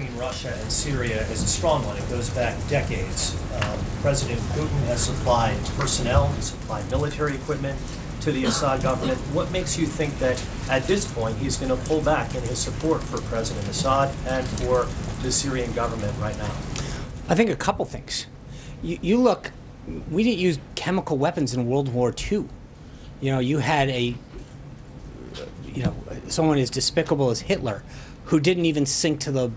between Russia and Syria is a strong one. It goes back decades. President Putin has supplied personnel, he supplied military equipment to the Assad government. What makes you think that at this point he's going to pull back in his support for President Assad and for the Syrian government right now? I think a couple things. You look, we didn't use chemical weapons in World War II. You know, you had someone as despicable as Hitler who didn't even sink to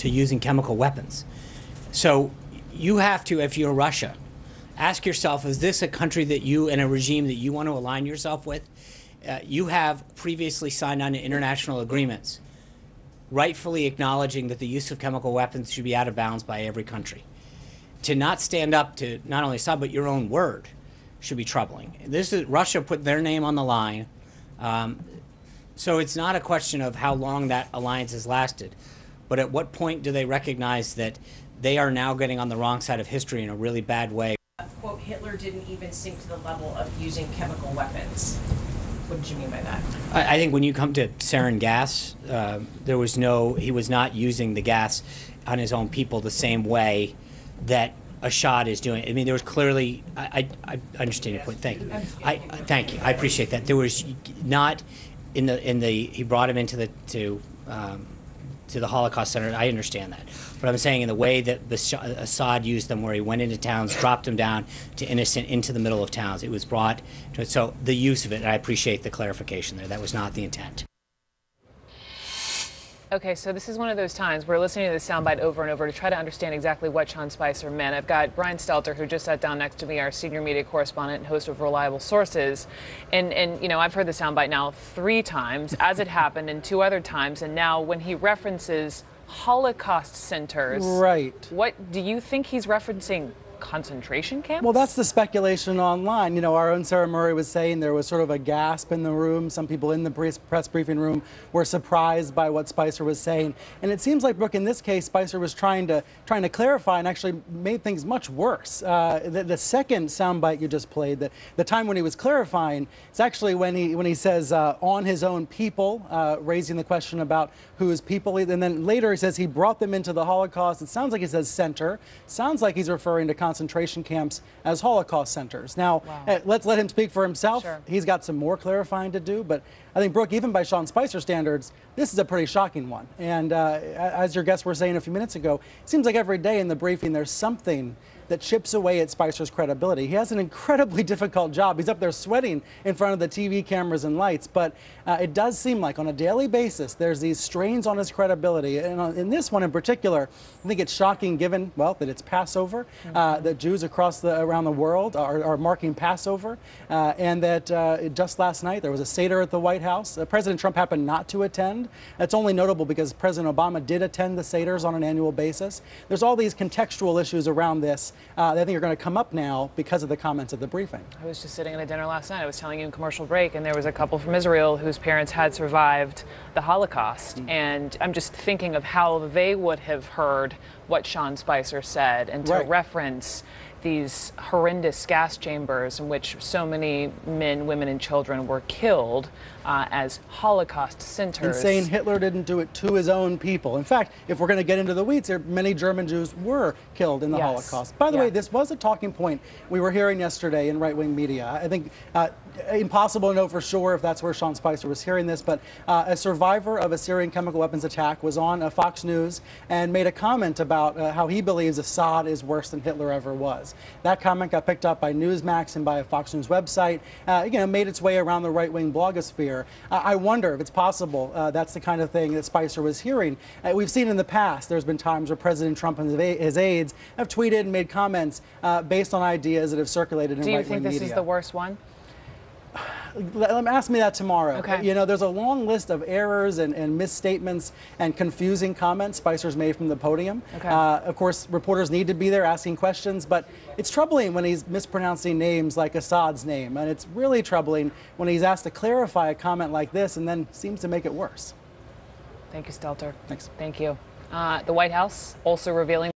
using chemical weapons. So you have to, if you're Russia, ask yourself, is this a country that you and a regime that you want to align yourself with? You have previously signed on to international agreements rightfully acknowledging that the use of chemical weapons should be out of bounds by every country. To not stand up to not only Assad, but your own word should be troubling. This is Russia put their name on the line. So it's not a question of how long that alliance has lasted, but at what point do they recognize that they are now getting on the wrong side of history in a really bad way? Quote, Hitler didn't even sink to the level of using chemical weapons. What did you mean by that? I think when you come to sarin gas, he was not using the gas on his own people the same way that Assad is doing. I mean, there was clearly, I understand your point. Thank you. Thank you. I appreciate that. There was not he brought him into to the Holocaust Center. I understand that. But I'm saying in the way that Assad used them, where he went into towns, dropped them down to innocent into the middle of towns, it was brought to, so the use of it, and I appreciate the clarification there. That was not the intent. Okay, so this is one of those times we're listening to this soundbite over and over to try to understand exactly what Sean Spicer meant. I've got Brian Stelter, who just sat down next to me, our senior media correspondent and host of Reliable Sources. And you know, I've heard the soundbite now 3 times, as it happened, and 2 other times. And now when he references Holocaust centers, right? What do you think he's referencing? Concentration camps? Well, that's the speculation online. You know, our own Sarah Murray was saying there was sort of a gasp in the room. Some people in the press briefing room were surprised by what Spicer was saying. And it seems like, Brooke, in this case, Spicer was trying to clarify and actually made things much worse. The second soundbite you just played, the time when he was clarifying, it's actually when he says on his own people, raising the question about whose people, and then later he says he brought them into the Holocaust. It sounds like he says center. Sounds like he's referring to concentration camps as Holocaust centers. Now, wow. Let's let him speak for himself. Sure. He's got some more clarifying to do, but I think, Brooke, even by Sean Spicer standards, this is a pretty shocking one. And as your guests were saying a few minutes ago, it seems like every day in the briefing there's something that chips away at Spicer's credibility. He has an incredibly difficult job. He's up there sweating in front of the TV cameras and lights, but it does seem like on a daily basis there's these strains on his credibility. And in this one in particular, I think it's shocking given, well, that it's Passover, that Jews around the world are marking Passover, and that just last night there was a Seder at the White House. President Trump happened not to attend. That's only notable because President Obama did attend the Seders on an annual basis. There's all these contextual issues around this that I think are going to come up now because of the comments at the briefing. I was just sitting at a dinner last night. I was telling you in commercial break, and there was a couple from Israel whose parents had survived the Holocaust. And I'm just thinking of how they would have heard what Sean Spicer said, and to reference these horrendous gas chambers in which so many men, women, and children were killed as Holocaust centers. And saying Hitler didn't do it to his own people. In fact, if we're going to get into the weeds here, many German Jews were killed in the Holocaust. By the way, this was a talking point we were hearing yesterday in right-wing media. I think impossible to know for sure if that's where Sean Spicer was hearing this, but a survivor of a Syrian chemical weapons attack was on Fox News and made a comment about how he believes Assad is worse than Hitler ever was. That comment got picked up by Newsmax and by a Fox News website, made its way around the right-wing blogosphere. I wonder if it's possible that's the kind of thing that Spicer was hearing. We've seen in the past, there's been times where President Trump and his aides have tweeted and made comments based on ideas that have circulated in right-wing media. Do you think this is the worst one? Ask me that tomorrow. Okay. You know, there's a long list of errors and misstatements and confusing comments Spicer's made from the podium. Okay. Of course, reporters need to be there asking questions, but it's troubling when he's mispronouncing names like Assad's name, and it's really troubling when he's asked to clarify a comment like this and then seems to make it worse. Thank you, Stelter. Thanks. Thank you. The White House also revealing